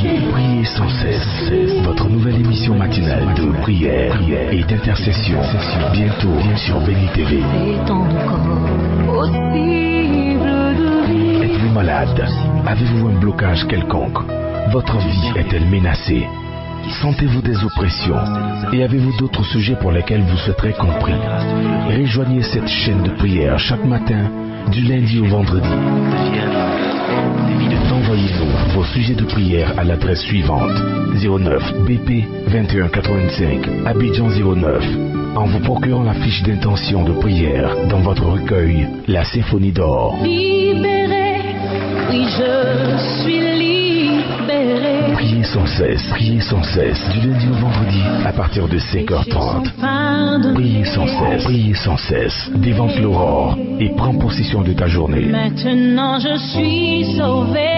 Priez sans cesse. Votre nouvelle émission matinale de prière et d'intercession. Bientôt sur Béni TV. Êtes-vous malade? Avez-vous un blocage quelconque? Votre vie est-elle menacée? Sentez-vous des oppressions? Et avez-vous d'autres sujets pour lesquels vous souhaiterez compris? Rejoignez cette chaîne de prière chaque matin, du lundi au vendredi. Envoyez-nous vos sujets de prière à l'adresse suivante: 09 BP 2185 Abidjan 09, en vous procurant la fiche d'intention de prière dans votre recueil La Symphonie d'Or. Libéré, oui je suis libéré. Priez sans cesse, du lundi au vendredi à partir de 5h30. Priez sans cesse, dévante l'aurore et prends possession de ta journée. Maintenant je suis sauvé.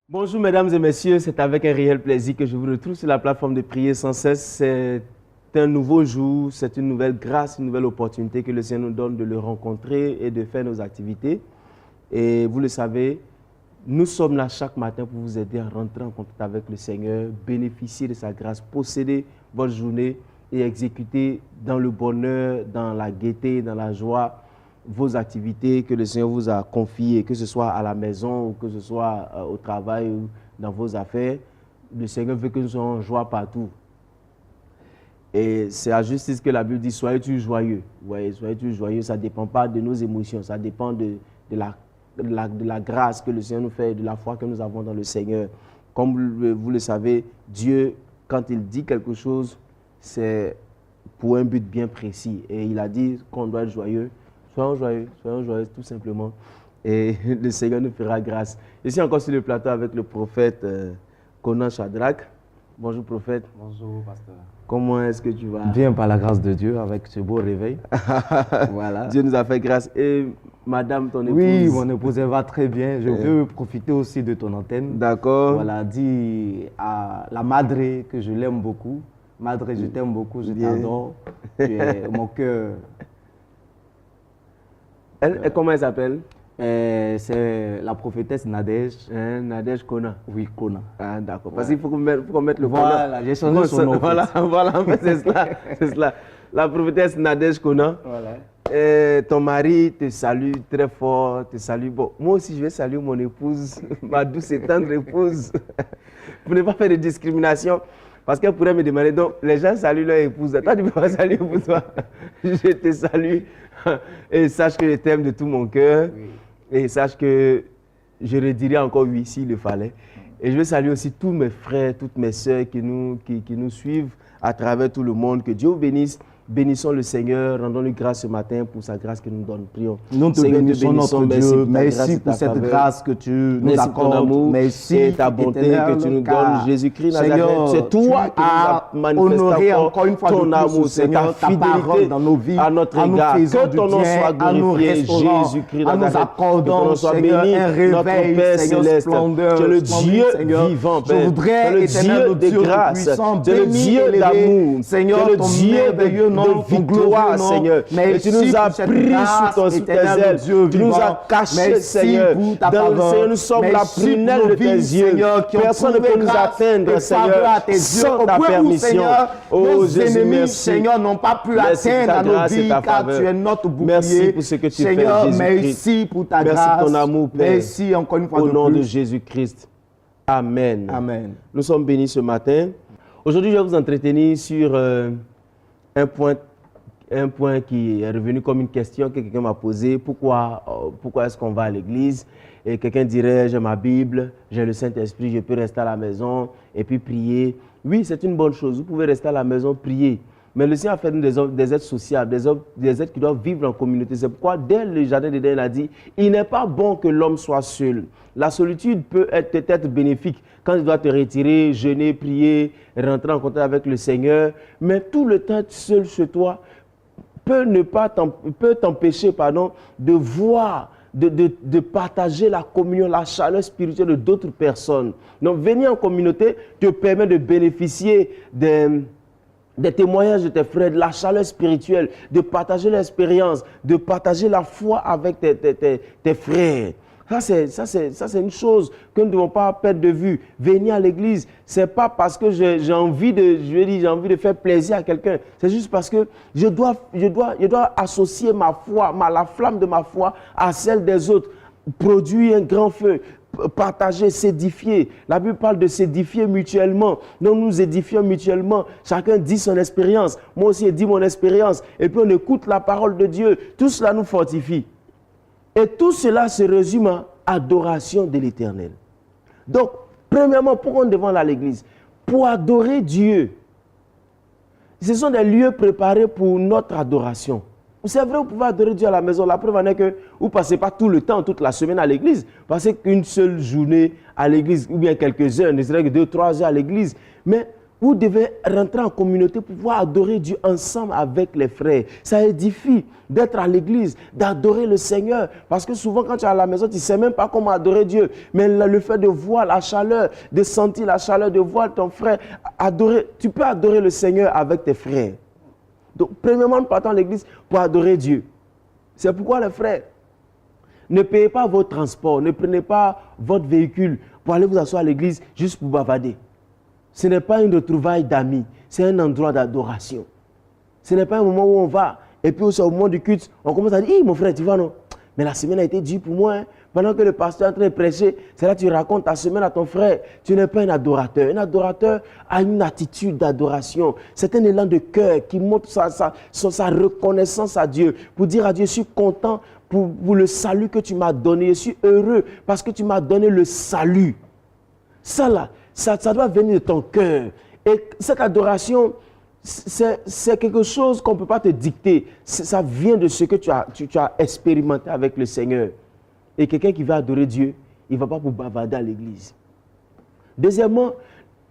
Bonjour mesdames et messieurs, c'est avec un réel plaisir que je vous retrouve sur la plateforme de Prier sans cesse. C'est un nouveau jour, c'est une nouvelle grâce, une nouvelle opportunité que le Seigneur nous donne de le rencontrer et de faire nos activités. Et vous le savez, nous sommes là chaque matin pour vous aider à rentrer en contact avec le Seigneur, bénéficier de sa grâce, posséder votre journée et exécuter dans le bonheur, dans la gaieté, dans la joie, vos activités que le Seigneur vous a confiées, que ce soit à la maison ou que ce soit au travail ou dans vos affaires. Le Seigneur veut que nous soyons en joie partout. Et c'est à justice que la Bible dit: soyez-tu joyeux. Ouais, soyez-tu joyeux, ça ne dépend pas de nos émotions, ça dépend de la grâce que le Seigneur nous fait, de la foi que nous avons dans le Seigneur. Comme vous le savez, Dieu, quand il dit quelque chose, c'est pour un but bien précis. Et il a dit qu'on doit être joyeux. Soyons joyeux tout simplement. Et le Seigneur nous fera grâce. Je suis encore sur le plateau avec le prophète Conan Shadrach. Bonjour prophète. Bonjour pasteur. Comment est-ce que tu vas? Bien par la grâce de Dieu avec ce beau réveil. Voilà. Dieu nous a fait grâce. Et madame, ton épouse? Oui, mon épouse, elle va très bien. Je veux profiter aussi de ton antenne. D'accord. Voilà, dis à la madre que je l'aime beaucoup. Madre, je t'aime beaucoup, je t'adore. Tu es mon cœur. Comment elle s'appelle? C'est la prophétesse Nadège. Nadège Kona. Oui, Kona. Ah, d'accord. Parce qu'il faut qu'on mette le Voilà, j'ai changé son nom. Voilà, en fait, c'est cela. La prophétesse Nadège Kona. Voilà. Ton mari te salue très fort, te salue. Bon, moi aussi, je vais saluer mon épouse, ma douce et tendre épouse, pour ne pas faire de discrimination. Parce qu'elle pourrait me demander, donc, les gens saluent leur épouse. Toi, tu ne peux pas saluer pour toi. Je te salue. Et sache que je t'aime de tout mon cœur. Oui. Et sache que je redirai encore oui s'il le fallait. Et je veux saluer aussi tous mes frères, toutes mes sœurs qui nous suivent à travers tout le monde. Que Dieu vous bénisse. Bénissons le Seigneur, rendons-lui grâce ce matin pour sa grâce qu'il nous donne. Prions. Nous te bénissons notre Dieu. Merci pour cette grâce que tu nous accordes. Merci et ta bonté que tu nous donnes. Jésus-Christ Nazareth, c'est toi qui nous as manifesté encore une fois ton amour, Seigneur, ta fidélité dans nos vies, à notre égard. Que ton nom soit glorifié, Jésus-Christ Nazareth. Que ton nom soit béni, notre Père céleste. Tu es le Dieu vivant, Père. Tu es le Dieu de grâce. Tu es le Dieu d'amour. Tu es le Dieu de victoire, Seigneur. Et tu nous as pris sous tes ailes. Tu nous as cachés, Seigneur. Seigneur, nous sommes la prunelle de tes yeux. Personne ne peut nous atteindre, Seigneur, sans ta permission. Oh, Jésus, merci. Seigneur, n'ont pas pu atteindre nos vies, car tu es notre bouclier. Merci pour ce que tu fais, Jésus-Christ. Merci pour ta grâce. Merci pour ton amour, Père. Merci encore une fois au nom de Jésus-Christ. Amen. Amen. Nous sommes bénis ce matin. Aujourd'hui, je vais vous entretenir sur un point qui est revenu comme une question que quelqu'un m'a posée. Pourquoi est-ce qu'on va à l'église? Et quelqu'un dirait, j'ai ma Bible, j'ai le Saint-Esprit, je peux rester à la maison et puis prier. Oui, c'est une bonne chose. Vous pouvez rester à la maison, prier. Mais le Seigneur a fait des êtres sociables, des êtres qui doivent vivre en communauté. C'est pourquoi, dès le jardin d'Éden, il a dit, il n'est pas bon que l'homme soit seul. La solitude peut être bénéfique quand il doit te retirer, jeûner, prier, rentrer en contact avec le Seigneur. Mais tout le temps seul chez toi peut t'empêcher de voir, de partager la communion, la chaleur spirituelle de d'autres personnes. Donc, venir en communauté te permet de bénéficier des témoignages de tes frères, de la chaleur spirituelle, de partager l'expérience, de partager la foi avec tes frères. Ça, c'est une chose que nous ne devons pas perdre de vue. Venir à l'église, ce n'est pas parce que j'ai envie de faire plaisir à quelqu'un. C'est juste parce que je dois associer ma foi, la flamme de ma foi à celle des autres. Produire un grand feu, partager, s'édifier. La Bible parle de s'édifier mutuellement. Nous nous édifions mutuellement. Chacun dit son expérience. Moi aussi, je dis mon expérience. Et puis on écoute la parole de Dieu. Tout cela nous fortifie. Et tout cela se résume à adoration de l'Éternel. Donc, premièrement, pourquoi on devant à l'église? Pour adorer Dieu. Ce sont des lieux préparés pour notre adoration. C'est vrai, vous pouvez adorer Dieu à la maison. La preuve en est que vous ne passez pas tout le temps, toute la semaine à l'église. Vous passez qu'une seule journée à l'église, ou bien quelques heures, ne serait-ce que 2-3 heures à l'église. Mais vous devez rentrer en communauté pour pouvoir adorer Dieu ensemble avec les frères. Ça édifie d'être à l'église, d'adorer le Seigneur. Parce que souvent, quand tu es à la maison, tu ne sais même pas comment adorer Dieu. Mais le fait de voir la chaleur, de sentir la chaleur, de voir ton frère adorer, tu peux adorer le Seigneur avec tes frères. Donc, premièrement, nous partons à l'église pour adorer Dieu. C'est pourquoi, les frères, ne payez pas votre transport, ne prenez pas votre véhicule pour aller vous asseoir à l'église juste pour bavader. Ce n'est pas une retrouvaille d'amis, c'est un endroit d'adoration. Ce n'est pas un moment où on va, et puis au moment du culte, on commence à dire, mon frère, tu vois, non? Mais la semaine a été dure pour moi. Hein. Pendant que le pasteur est en train de prêcher, c'est là que tu racontes ta semaine à ton frère. Tu n'es pas un adorateur. Un adorateur a une attitude d'adoration. C'est un élan de cœur qui montre sa reconnaissance à Dieu. Pour dire à Dieu, je suis content pour le salut que tu m'as donné. Je suis heureux parce que tu m'as donné le salut. Ça là, ça doit venir de ton cœur. Et cette adoration, c'est quelque chose qu'on ne peut pas te dicter. Ça vient de ce que tu as expérimenté avec le Seigneur. Et quelqu'un qui va adorer Dieu, il ne va pas pour bavarder à l'église. Deuxièmement,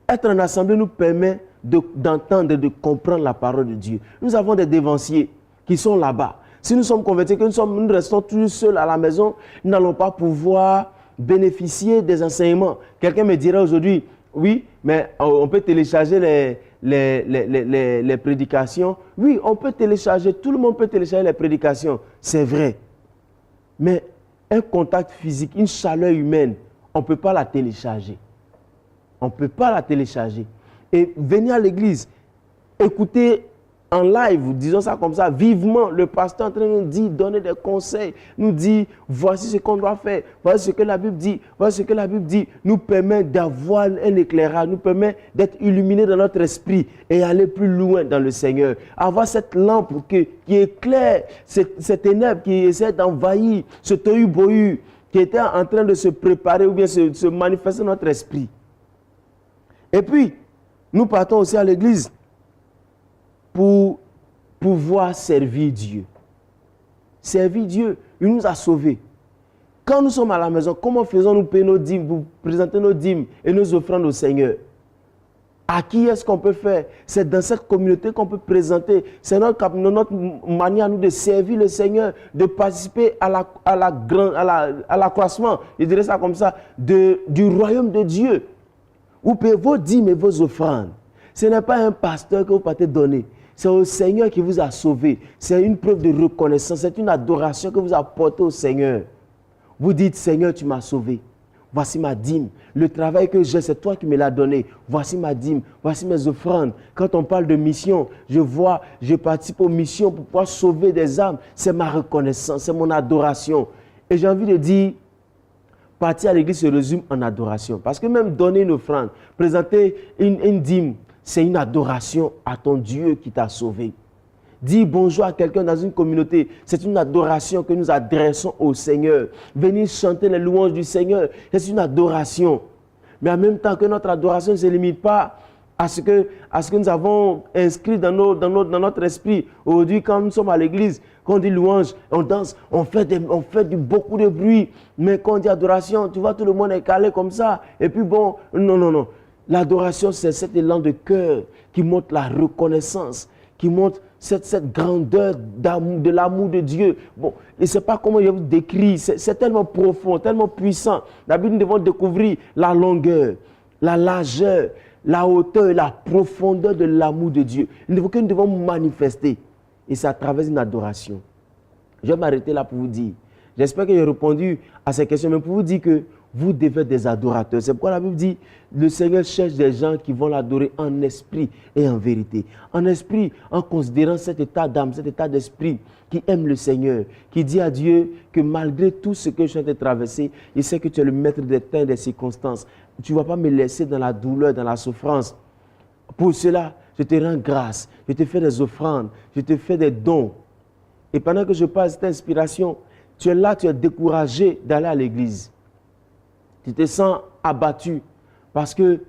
être en assemblée nous permet d'entendre et de comprendre la parole de Dieu. Nous avons des dévanciers qui sont là-bas. Si nous sommes convertis, que nous restons tous seuls à la maison, nous n'allons pas pouvoir bénéficier des enseignements. Quelqu'un me dira aujourd'hui, oui, mais on peut télécharger les prédications. Oui, on peut télécharger, tout le monde peut télécharger les prédications. C'est vrai. Mais un contact physique, une chaleur humaine, on ne peut pas la télécharger. On ne peut pas la télécharger. Et venir à l'église, écouter en live, disons ça comme ça, vivement, le pasteur en train de nous dire, donner des conseils, nous dit, voici ce qu'on doit faire, voici ce que la Bible dit, voici ce que la Bible dit, nous permet d'avoir un éclairage, nous permet d'être illuminés dans notre esprit et aller plus loin dans le Seigneur. Avoir cette lampe qui éclaire ces ténèbres qui essaient d'envahir ce tohu-bohu qui était en train de se préparer ou bien se manifester dans notre esprit. Et puis, nous partons aussi à l'église pour pouvoir servir Dieu. Servir Dieu, il nous a sauvés. Quand nous sommes à la maison, comment faisons-nous payer nos dîmes, pour présenter nos dîmes et nos offrandes au Seigneur? À qui est-ce qu'on peut faire? C'est dans cette communauté qu'on peut présenter. C'est notre manière, nous, de servir le Seigneur, de participer à l'accroissement, je dirais ça comme ça, du royaume de Dieu. Vous payez vos dîmes et vos offrandes. Ce n'est pas un pasteur que vous partez donner. C'est au Seigneur qui vous a sauvé. C'est une preuve de reconnaissance. C'est une adoration que vous apportez au Seigneur. Vous dites, Seigneur, tu m'as sauvé. Voici ma dîme. Le travail que j'ai, c'est toi qui me l'as donné. Voici ma dîme. Voici mes offrandes. Quand on parle de mission, je participe aux missions pour pouvoir sauver des âmes. C'est ma reconnaissance, c'est mon adoration. Et j'ai envie de dire, partir à l'église se résume en adoration. Parce que même donner une offrande, présenter une dîme, c'est une adoration à ton Dieu qui t'a sauvé. Dire bonjour à quelqu'un dans une communauté, c'est une adoration que nous adressons au Seigneur. Venir chanter les louanges du Seigneur, c'est une adoration. Mais en même temps que notre adoration ne se limite pas à ce que nous avons inscrit dans notre esprit. Aujourd'hui, quand nous sommes à l'église, quand on dit louange, on danse, on fait beaucoup de bruit. Mais quand on dit adoration, tu vois, tout le monde est calé comme ça. Et puis bon, non. L'adoration, c'est cet élan de cœur qui montre la reconnaissance, qui montre cette grandeur de l'amour de Dieu. Bon, je ne sais pas comment je vous décris, c'est tellement profond, tellement puissant. D'abord, nous devons découvrir la longueur, la largeur, la hauteur et la profondeur de l'amour de Dieu. Nous devons manifester. Et c'est à travers une adoration. Je vais m'arrêter là pour vous dire, J'espère que j'ai répondu à ces questions, mais pour vous dire que vous devez être des adorateurs. C'est pourquoi la Bible dit, le Seigneur cherche des gens qui vont l'adorer en esprit et en vérité. En esprit, en considérant cet état d'âme, cet état d'esprit qui aime le Seigneur, qui dit à Dieu que malgré tout ce que je suis en train de traverser, il sait que tu es le maître des temps et des circonstances. Tu ne vas pas me laisser dans la douleur, dans la souffrance. Pour cela, je te rends grâce, je te fais des offrandes, je te fais des dons. Et pendant que je parle de cette inspiration, tu es là, tu es découragé d'aller à l'église. Tu te sens abattu parce que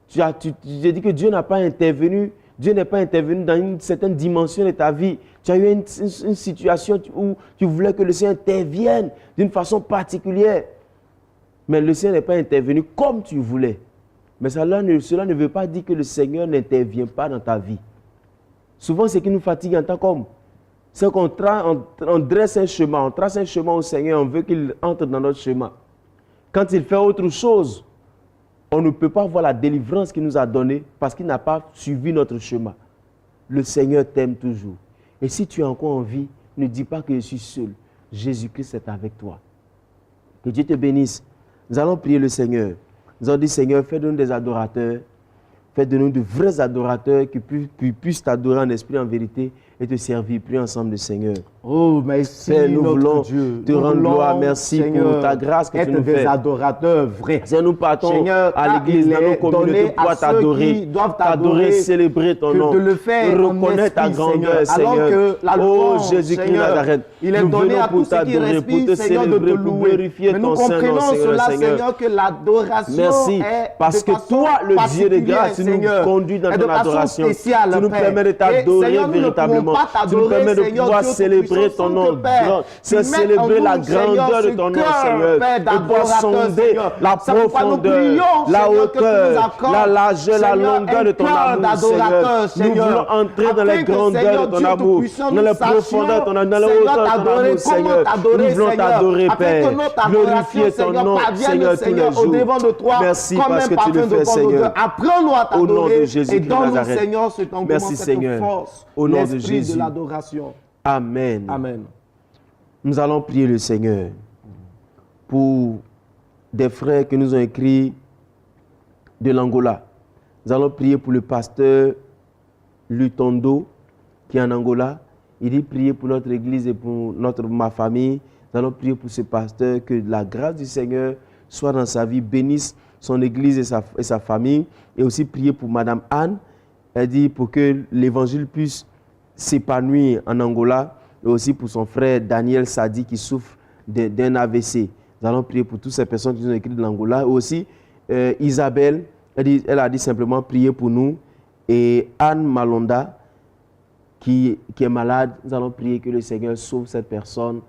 j'ai dit que Dieu n'a pas intervenu. Dieu n'est pas intervenu dans une certaine dimension de ta vie. Tu as eu une situation où tu voulais que le Seigneur intervienne d'une façon particulière. Mais le Seigneur n'est pas intervenu comme tu voulais. Mais cela ne veut pas dire que le Seigneur n'intervient pas dans ta vie. Souvent, ce qui nous fatigue en tant qu'homme, c'est qu'on dresse un chemin, on trace un chemin au Seigneur, on veut qu'il entre dans notre chemin. Quand il fait autre chose, on ne peut pas voir la délivrance qu'il nous a donnée parce qu'il n'a pas suivi notre chemin. Le Seigneur t'aime toujours. Et si tu es encore en vie, ne dis pas que je suis seul. Jésus-Christ est avec toi. Que Dieu te bénisse. Nous allons prier le Seigneur. Nous allons dire, Seigneur, fais de nous des adorateurs. Fais de nous de vrais adorateurs qui puissent t'adorer en esprit, en vérité et te servir. Prions ensemble le Seigneur. Oh, merci, Père, nous voulons Dieu. te rendre gloire. Merci Seigneur, pour ta grâce que tu nous fais. Être des adorateurs vrais. Seigneur, nous partons Seigneur, à l'église, dans nos communautés, pour t'adorer, célébrer ton nom, de le faire reconnaître ta grandeur, Seigneur. Alors que la louange, oh Jésus-Christ Nazareth, il est donné à tous ceux qui respirent, pour te Seigneur, de te célébrer, pour louer. glorifier Mais ton nous comprenons cela, Seigneur, que l'adoration merci, parce que toi, le Dieu de grâce, tu nous conduis dans ton adoration. Tu nous permets de t'adorer véritablement. Tu nous permets de pouvoir célébrer ton nom. C'est célébrer la grandeur de ton nom, Seigneur. Et pouvoir sonder la profondeur, la hauteur, la largeur, la longueur de ton amour, Seigneur. Nous voulons entrer dans les grandeurs de ton amour, dans les profondeurs de ton amour, dans les hauteurs de ton amour, Seigneur. Nous voulons t'adorer, Père. Glorifier ton nom, Seigneur, tous les jours. Merci parce que tu le fais, Seigneur. Apprends-nous à Au nom de t'adorer Jésus et donne-nous, Nazareth. Seigneur, cet engouement, Merci, cette Seigneur. force, Au nom de l'esprit Jésus. de l'adoration. Amen. Amen. Nous allons prier le Seigneur pour des frères qui nous ont écrit de l'Angola. Nous allons prier pour le pasteur Lutondo qui est en Angola. Il dit prier pour notre église et pour ma famille. Nous allons prier pour ce pasteur, que la grâce du Seigneur soit dans sa vie, bénisse son église et sa famille. Et aussi prier pour Madame Anne. Elle dit pour que l'évangile puisse s'épanouir en Angola. Et aussi pour son frère Daniel Sadi qui souffre d'un AVC. Nous allons prier pour toutes ces personnes qui nous ont écrit de l'Angola. Et aussi Isabelle, elle a dit simplement prier pour nous. Et Anne Malonda qui est malade, nous allons prier que le Seigneur sauve cette personne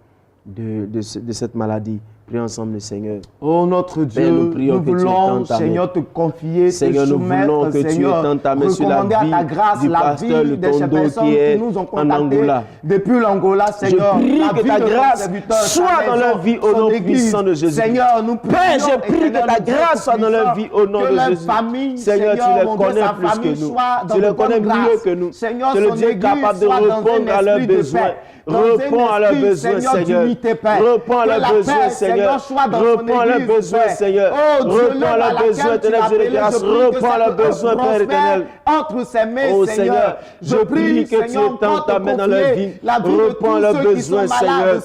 de cette maladie. Prions ensemble le Seigneur. Oh notre Dieu, Père, nous voulons, Seigneur, te confier, Seigneur, te soumettre, nous voulons que Seigneur, tu étendes ta main sur la recommander à ta grâce vie du la pasteur vie de ces Lutondo personnes qui est qui nous ont en Angola. contactés depuis l'Angola, Seigneur. Je prie la que vie ta de ton grâce serviteur, soit sa dans maison, leur vie au son nom église. puissant de Jésus. Seigneur, nous prions, Père, je prie que Éternel, ta Dieu grâce soit dans leur vie au nom que de leur Jésus. famille, Seigneur, tu les mon Dieu, connais sa plus famille que nous. soit dans Tu les de bonnes connais mieux grâces. que nous. Seigneur, Tu es le son Dieu église capable de soit dans un répondre à leurs esprit de besoins. paix. Dans un Réponds à leurs esprit, besoins, Seigneur. d'unité, Père. Réponds à Que leurs la besoins, paix, Seigneur. soit dans son Réponds à leurs église, besoins, Père. Seigneur. Oh, Dieu, Réponds à leurs besoins, éternel Dieu de grâce. Réponds à leurs besoins, Père éternel. Entre ses mains, Oh Seigneur, je prie que tu étends ta main dans leur vie. Réponds à leurs besoins, Seigneur.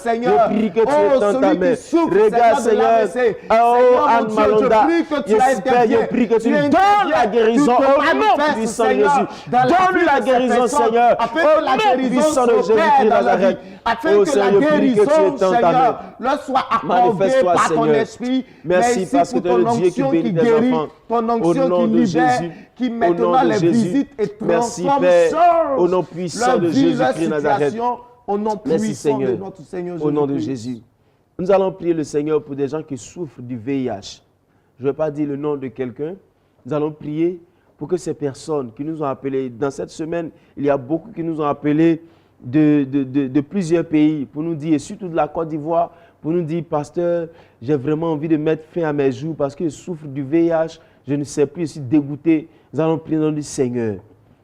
Je prie que tu étends ta main. Regarde, Seigneur. Oh, Anne Malonda. Je prie que tu donnes la guérison au nom puissant de Jésus. Donne la guérison, Seigneur. Au nom puissant de Jésus-Christ Nazareth. Afin Oh, que Seigneur, la je prie que tu guérison, étends ta main. Seigneur, leur soit accordée Manifeste-toi, par ton Seigneur. esprit. Merci parce que tu es le Dieu qui bénit tes guérit, enfants. ton Au onction nom qui de libère, Jésus. qui Au nom maintenant de les Jésus. visite et Merci, transforme Père. change Au nom puissant leur de vie, leur Jésus-Christ Nazareth. situation, au nom Merci, puissant Seigneur. de notre Seigneur Au nom de Jésus-Christ. Jésus. Nous allons prier le Seigneur pour des gens qui souffrent du VIH. Je ne vais pas dire le nom de quelqu'un. Nous allons prier pour que ces personnes qui nous ont appelés, dans cette semaine, il y a beaucoup qui nous ont appelés de plusieurs pays pour nous dire, et surtout de la Côte d'Ivoire, pour nous dire, pasteur, j'ai vraiment envie de mettre fin à mes jours parce que je souffre du VIH, je ne sais plus, je suis dégoûté. Nous allons prier dans le Seigneur.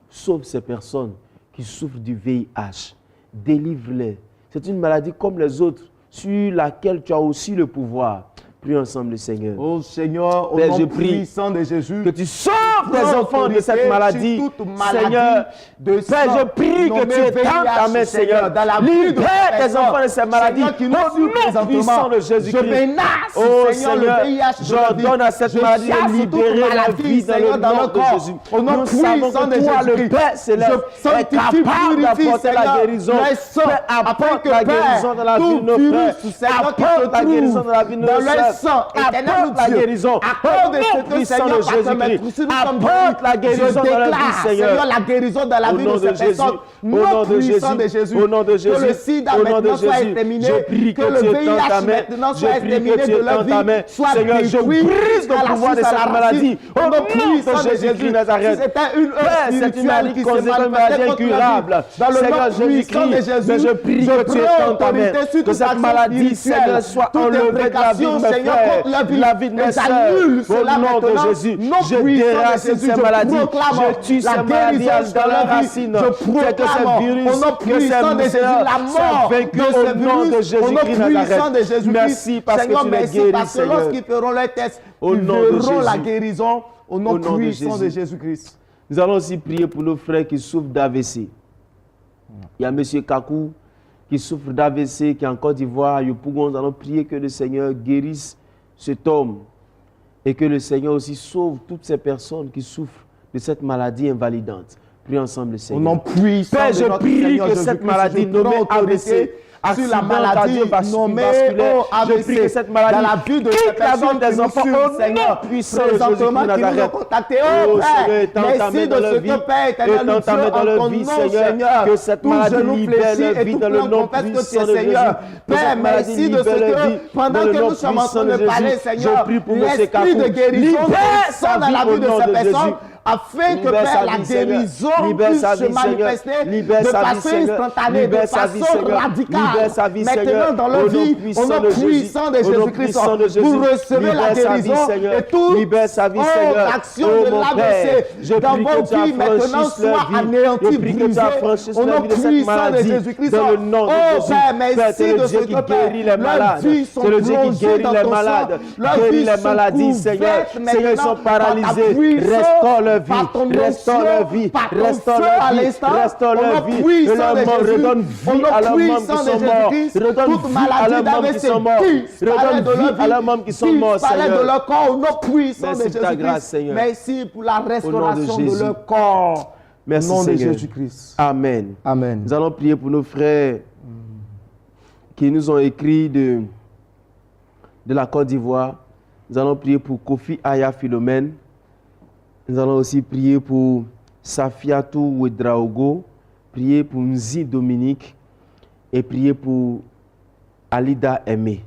Sauve ces personnes qui souffrent du VIH. Délivre-les. C'est une maladie comme les autres. sur laquelle tu as aussi le pouvoir. Prions ensemble, Seigneur. Oh Seigneur, au Père, nom je prie puissant de Jésus, que tu sauves tes enfants de cette maladie. Seigneur, Père, je prie que tu étends ta main, Seigneur. Libère tes enfants de cette maladie. Au nom puissant de Jésus-Christ. Oh Seigneur, j'ordonne à cette maladie de libérer la vie dans le nom de Jésus. Nous savons que toi, le Père céleste, est capable d'apporter la guérison. Père, apporte la guérison dans la vie de nos frères. Apporte la guérison dans la vie de nos frères. Apporte la guérison. Au nom puissant de Jésus-Christ. Apporte la guérison dans la vie, Seigneur. La guérison dans la vie de ces personnes. Au nom de Jésus. Jésus. Au nom de Jésus. Que le sida Au nom de maintenant soit Jésus. exterminé. Je prie Que le tu étends VIH ta main. maintenant Je soit prie exterminé que tu de leur étends ta main. vie. Soit Seigneur, je détruit brise le à la pouvoir de source, à cette la maladie. racine. Au nom de Jésus-Christ Nazareth. Si c'était une Père, cette maladie causée comme maladie incurable. Seigneur Jésus-Christ, mais je prie que tu étends ta main. Que cette maladie, Seigneur, soit enlevée de la vie de mes frères, de la vie de mes sœurs. Au nom de Jésus, je déracine ces maladies. Je tue ces maladies dans leurs racines. Fais que ces virus, que ces mystères soient vaincus au nom de Jésus-Christ Nazareth. Merci parce que tu les guéris, parce que Seigneur. lorsqu'ils feront les tests, Au ils nom de verront la Jésus. guérison au nom Au nom de puissant de Jésus. Jésus-Christ. Nous allons aussi prier pour nos frères qui souffrent d'AVC. Il y a M. Kakou qui souffre d'AVC, qui est en Côte d'Ivoire, à Yopougon. Nous allons prier que le Seigneur guérisse cet homme et que le Seigneur aussi sauve toutes ces personnes qui souffrent de cette maladie invalidante. Prions ensemble, le Au Seigneur. nom puissant Père, de je notre prie Seigneur que cette Jésus-Christ, maladie je prends nommée autorité AVC, sur la accident maladie nommée cardiovasculaire, je AVC, prie que cette maladie dans la vie de ces quitte la vie personnes des qui nous enfants suivent, au nom Seigneur, puissant de présentement Jésus-Christ qui nous ont Nazareth. contactés. Oh, Oh Seigneur, Père, étends ta merci main de dans leur ce vie. que Père éternel Étends nous ta main dans leur vie, Seigneur. Que cette maladie libère leur vie dans le nom puissant de Jésus. Père, merci de ce que pendant que nous sommes en train de parler, Seigneur, l'esprit de guérison descend dans la vie de ces personnes, afin que Père, la guérison puisse se manifester de façon instantanée, de façon radicale. Maintenant, dans leur vie, au nom puissant de Jésus-Christ, vous recevez la guérison et toute action de l'AVC dans vos vies maintenant soit anéantie, brisée. Au nom puissant de Jésus-Christ, oh Père, merci de ce que Père, leurs vies sont plongées dans ton sang, leurs vies sont couvertes maintenant par ta puissance, par ton onction, par ton feu à l'instant, au nom puissant de Jésus, au nom puissant de Jésus-Christ, toute maladie d'AVC disparaît de leur corps, au nom puissant de Jésus-Christ. Merci pour la restauration de leur corps. Merci, au nom de Seigneur. Jésus-Christ. Amen. Amen. Nous allons prier pour nos frères qui nous ont écrit de la Côte d'Ivoire. Nous allons prier pour Kofi Aya Philomène. Nous allons aussi prier pour Safiatou Ouedraogo, prier pour Nzi Dominique et prier pour Alida Aimé.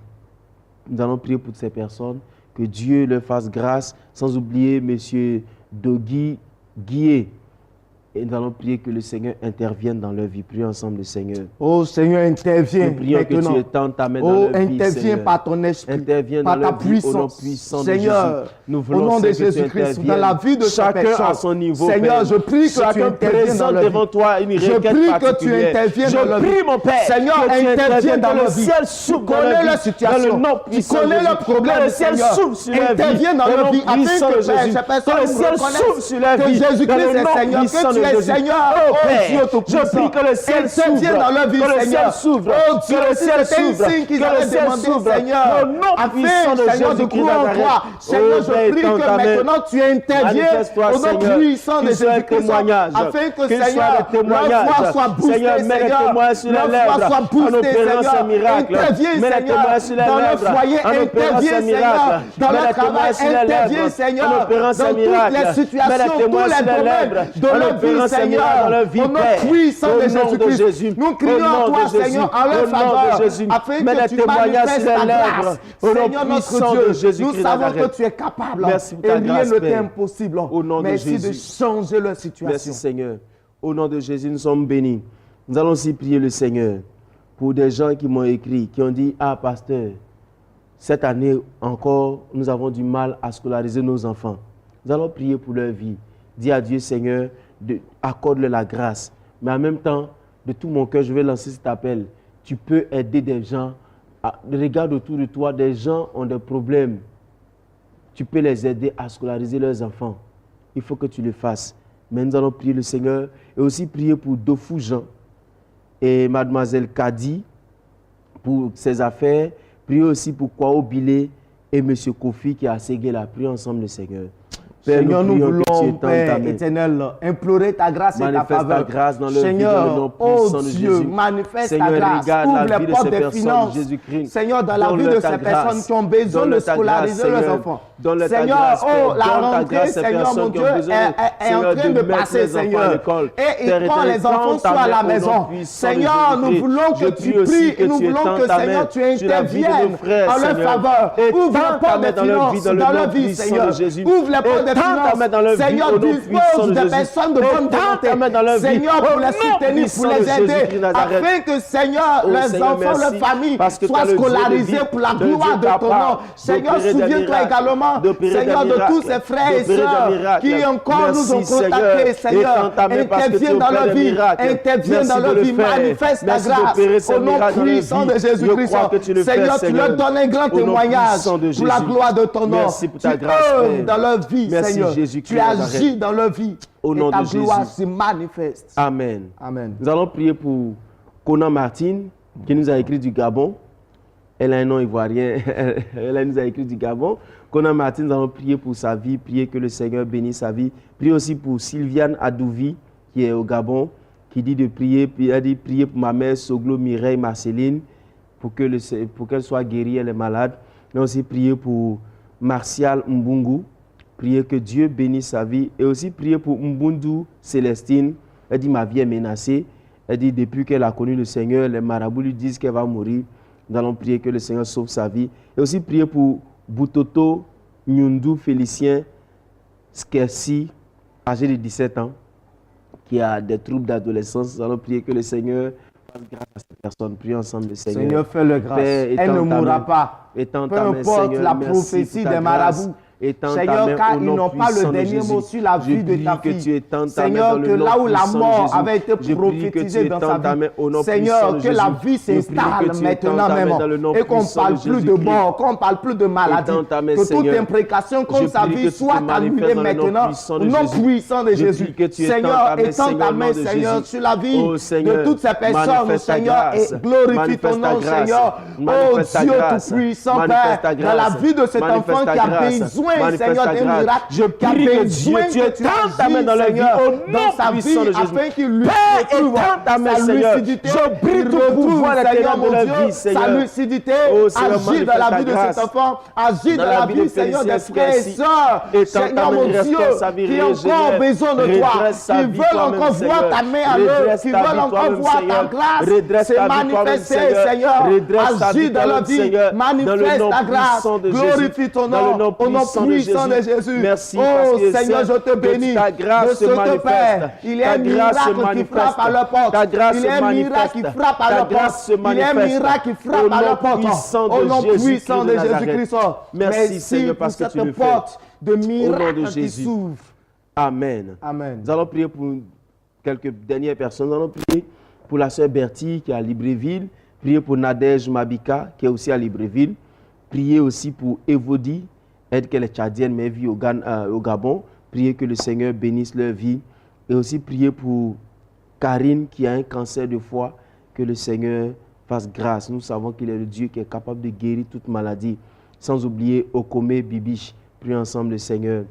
Nous allons prier pour ces personnes, que Dieu leur fasse grâce, sans oublier M. Dogui Guié. Et nous allons prier que le Seigneur intervienne dans leur vie. Prions ensemble le Seigneur. Oh Seigneur, interviens Nous prions que maintenant. tu étendes ta main dans Oh, leur vie, interviens Seigneur. par ton esprit, Interviens par dans ta leur vie, au nom puissance. puissant de Seigneur, Jésus. Nous au voulons, nom de Seigneur, que tu Jésus-Christ, interviennes. dans la vie de chaque Chacun personne. à son niveau, Seigneur, Père. je prie que tu Chacun interviennes dans présente leur vie. devant toi une Je requête prie que tu particulière. interviennes dans leur Je vie. prie, mon Père, Seigneur, que tu interviens dans que leur le vie. ciel s'ouvre Tu dans leur connais vie. leur situation. Dans le nom Tu puissant de connais Jésus. leurs problèmes, Que le ciel Seigneur. s'ouvre sur leur vie. Interviens dans Au leur nom vie, afin puissant que de Père, Jésus. ces Que personnes le ciel reconnaissent s'ouvre sur leur que vie. Jésus-Christ Dans le est nom Seigneur, puissant que tu de es Jésus. Seigneur. Oh Oh Père, Dieu je Tout-Puissant. prie que le ciel s'ouvre. Interviens dans leur vie, Que le ciel Seigneur. s'ouvre. Oh Dieu, Que le si ciel c'était un s'ouvre. signe qu'ils Que le avaient ciel demandé, s'ouvre. Seigneur, Au nom puissant afin, de Seigneur, de Jésus-Christ croire en Nazareth. toi. Seigneur, Oh, je Père, prie étends que ta main. maintenant tu interviens Manifeste-toi, au nom Seigneur. puissant de Qu'il soit un Jésus-Christ, témoignage. afin que, Qu'il soit Seigneur, un leur témoignage. foi soit boostée, Seigneur, mets les Seigneur. témoins sur les Leur lèvres. foi soit En boostée, opérant Seigneur. ces miracles. Interviens, Mets les Seigneur, témoins sur les dans leur lèvres. foyer. En opérant Interviens, ces Seigneur, miracles. dans Mets leur les témoins travail. sur les Interviens, lèvres. Seigneur, En opérant dans ces toutes miracles. les Mets les situations, tous témoins les sur les domaines lèvres. de En leur opérant vie, ces miracles dans Seigneur. leur vie, Au nom Père. puissant Au de nom de Jésus-Christ, Jésus. nous crions à Au nom toi, de Jésus. Seigneur, en leur Au nom de faveur, Jésus. afin Mets que les tu témoignages manifestes sur les ta lèvres. grâce. Au nom Seigneur, puissant notre de Dieu, Jésus-Christ nous savons Nazareth. que tu es capable. Merci pour Et ta rien grâce, ne t'est Père. impossible. Au nom de Merci de Jésus. changer leur Merci situation. Seigneur. Au nom de Jésus, nous sommes bénis. Nous allons aussi prier le Seigneur pour des gens qui m'ont écrit, qui ont dit, ah pasteur, cette année encore, nous avons du mal à scolariser nos enfants. Nous allons prier pour leur vie. Dis à Dieu, Seigneur, accorde-leur la grâce. Mais en même temps, de tout mon cœur, je vais lancer cet appel. Tu peux aider des gens Regarde autour de toi, des gens ont des problèmes. Tu peux les aider à scolariser leurs enfants. Il faut que tu le fasses. Mais nous allons prier le Seigneur et aussi prier pour Dofou Jean et Mademoiselle Kadi pour ses affaires. Priez aussi pour Kwao Bilé et M. Kofi qui a ségué la prière ensemble le Seigneur. Père, Seigneur, nous voulons, Père éternel, implorer ta grâce et ta faveur. Ta grâce dans Seigneur, oh Dieu, manifeste ta grâce. Ouvre les portes des finances. Seigneur, dans la vie de ces personnes qui ont besoin de scolariser leurs enfants. Seigneur, oh, la rentrée, Seigneur, mon Dieu, est en train de passer, Seigneur. Et quand les enfants sont à la maison, Seigneur, nous voulons que tu pries et nous voulons que, Seigneur, tu interviennes en leur faveur. Ouvre les portes des finances dans leur vie, Seigneur. Ouvre les portes des finances. Seigneur, dispose des personnes de bonne volonté. Seigneur, pour les soutenir, pour les aider, afin que, Seigneur, les enfants, leurs familles soient scolarisés pour la gloire de ton nom. Seigneur, souviens-toi également, Seigneur, de tous ces frères et sœurs qui encore nous ont contactés, Seigneur. Interviens dans leur vie, interviens dans leur vie, manifeste ta grâce au nom puissant de Jésus-Christ. Seigneur, tu leur donnes un grand témoignage pour la gloire de ton nom. Tu œuvres dans leur vie, Seigneur. Tu agis dans leur vie et ta gloire se manifeste. Amen. Amen. Nous allons prier pour Conan Martine qui nous a écrit du Gabon. Elle a un nom ivoirien. Elle nous a écrit du Gabon. Conan Martine, nous allons prier pour sa vie, prier que le Seigneur bénisse sa vie. Prier aussi pour Sylviane Adouvi qui est au Gabon, qui dit de prier. Elle a dit prier pour ma mère Soglo Mireille Marceline pour qu'elle soit guérie, elle est malade. Mais aussi prier pour Martial Mbungu. Prier que Dieu bénisse sa vie et aussi prier pour Mbundu Célestine. Elle dit ma vie est menacée. Elle dit depuis qu'elle a connu le Seigneur, les marabouts lui disent qu'elle va mourir. Nous allons prier que le Seigneur sauve sa vie. Et aussi prier pour Boutoto Nyundu Félicien Skersi, âgé de 17 ans, qui a des troubles d'adolescence. Nous allons prier que le Seigneur fasse grâce à cette personne. Prions ensemble le Seigneur. Seigneur, fais-le grâce. Elle ne mourra pas. Peu importe la prophétie des marabouts. Seigneur, car ils n'ont pas le dernier mot sur la vie de ta fille. Seigneur, que là où la mort avait été prophétisée dans sa vie, Seigneur, que la vie s'installe maintenant même et qu'on ne parle plus de mort, qu'on ne parle plus de maladie, que toute imprécation contre sa vie soit annulée maintenant au nom puissant de Jésus. Seigneur, étends ta main, Seigneur, sur la vie de toutes ces personnes, Seigneur, et glorifie ton nom, Seigneur. Oh Dieu tout-puissant, Père, dans la vie de cet enfant qui a besoin, Seigneur, des miracles. Je prie que Dieu, tu étends ta main dans la vie, dans sa vie, afin qu'il lui retrouve sa lucidité. Je prie tout pouvoir Seigneur, mon Dieu, sa lucidité. Agis dans la vie de cet enfant, agis dans la vie, Seigneur, des frères et sœurs. Seigneur, mon Dieu, qui ont encore besoin de toi, qui veulent encore voir ta main à l'œuvre, qui veulent encore voir ta grâce se manifester, Seigneur. Agis dans la vie, manifeste ta grâce, glorifie ton nom, au nom puissant de Jésus. Merci, oh Seigneur, je te bénis. Ta grâce de ce Père, il y a un miracle qui frappe à leur porte. Il y a un miracle qui frappe à leur porte. Il y a un miracle qui frappe à leur porte. Au nom puissant de Jésus-Christ. Merci Seigneur parce que tu le fais. De miracles qui s'ouvrent. Amen. Amen. Nous allons prier pour quelques dernières personnes. Nous allons prier pour la sœur Bertie qui est à Libreville. Prier pour Nadège Mabika qui est aussi à Libreville. Prier aussi pour Evodi. Elle qu'elle est tchadienne mais vit au Gabon. Priez que le Seigneur bénisse leur vie. Et aussi prier pour Karine qui a un cancer de foie. Que le Seigneur fasse grâce. Nous savons qu'il est le Dieu qui est capable de guérir toute maladie. Sans oublier Okome Bibiche. Prions ensemble le Seigneur.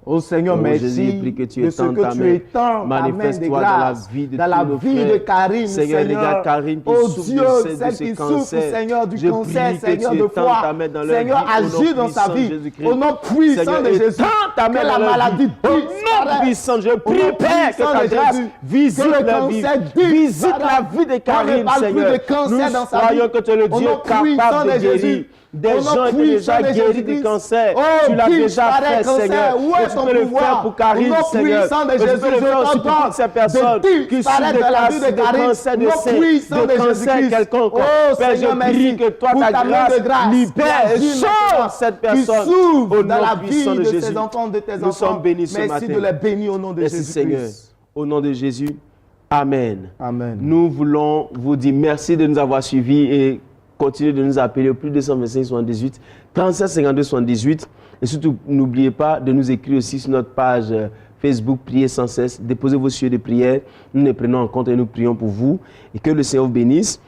Oh Seigneur, merci de ce que tu étends manifeste-toi dans la vie de de Karine, Seigneur. Regarde Karine qui souffre celle qui souffre, Seigneur, du cancer, Seigneur, de foie. Seigneur, agis dans sa vie. Au nom puissant de Jésus, que la maladie puissant, je prie, Père, que ta grâce visite la vie. Visite la vie de Karine, Seigneur. Nous croyons que tu es le Dieu capable de guérir. Des gens étaient déjà guéris du cancer. Tu l'as déjà fait, Seigneur. Et tu peux le faire pour Karine, Seigneur. Et tu peux le faire aussi pour toutes ces personnes qui souffrent de cancer de sein, de cancer quelconque. Père, je prie que toi, ta grâce libère et sauve cette personne. Au nom puissant de Jésus. Nous sommes bénis ce matin. Merci de les bénir au nom de Jésus, Seigneur. Au nom de Jésus. Amen. Amen. Nous voulons vous dire merci de nous avoir suivis et continuez de nous appeler au plus 225 78 37 52 78. Et surtout, n'oubliez pas de nous écrire aussi sur notre page Facebook, Priez sans cesse. Déposez vos sujets de prière. Nous les prenons en compte et nous prions pour vous. Et que le Seigneur vous bénisse.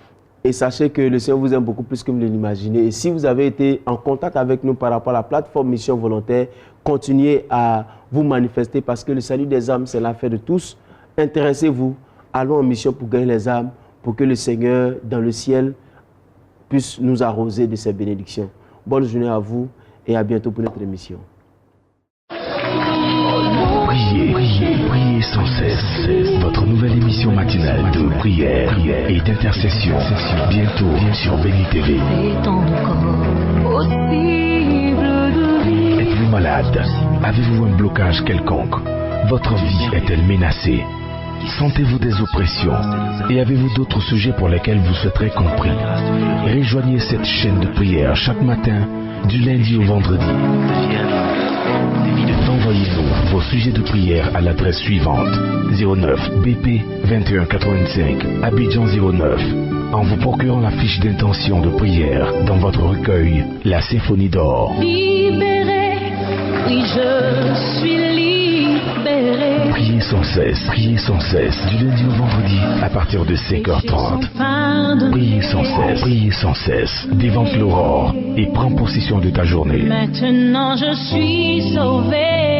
Et sachez que le Seigneur vous aime beaucoup plus que vous ne l'imaginez. Et si vous avez été en contact avec nous par rapport à la plateforme Mission Volontaire, continuez à vous manifester parce que le salut des âmes, c'est l'affaire de tous. Intéressez-vous. Allons en mission pour gagner les âmes, pour que le Seigneur, dans le ciel, puisse nous arroser de ses bénédictions. Bonne journée à vous et à bientôt pour notre émission. Priez sans cesse. Votre nouvelle émission matinale de prière et d'intercession. Bientôt sur Béni TV. Êtes-vous malade? Avez-vous un blocage quelconque? Votre vie est-elle menacée? Sentez-vous des oppressions? Et avez-vous d'autres sujets pour lesquels vous souhaiterez compris? Rejoignez cette chaîne de prière chaque matin, du lundi au vendredi. Envoyez-nous vos sujets de prière à l'adresse suivante: 09 BP 2185 Abidjan 09, en vous procurant la fiche d'intention de prière dans votre recueil La Symphonie d'Or. Libéré, oui je suis libéré. Priez sans cesse, du lundi au vendredi à partir de 5h30. Priez sans cesse, dévante l'aurore et prends possession de ta journée. Maintenant je suis sauvé.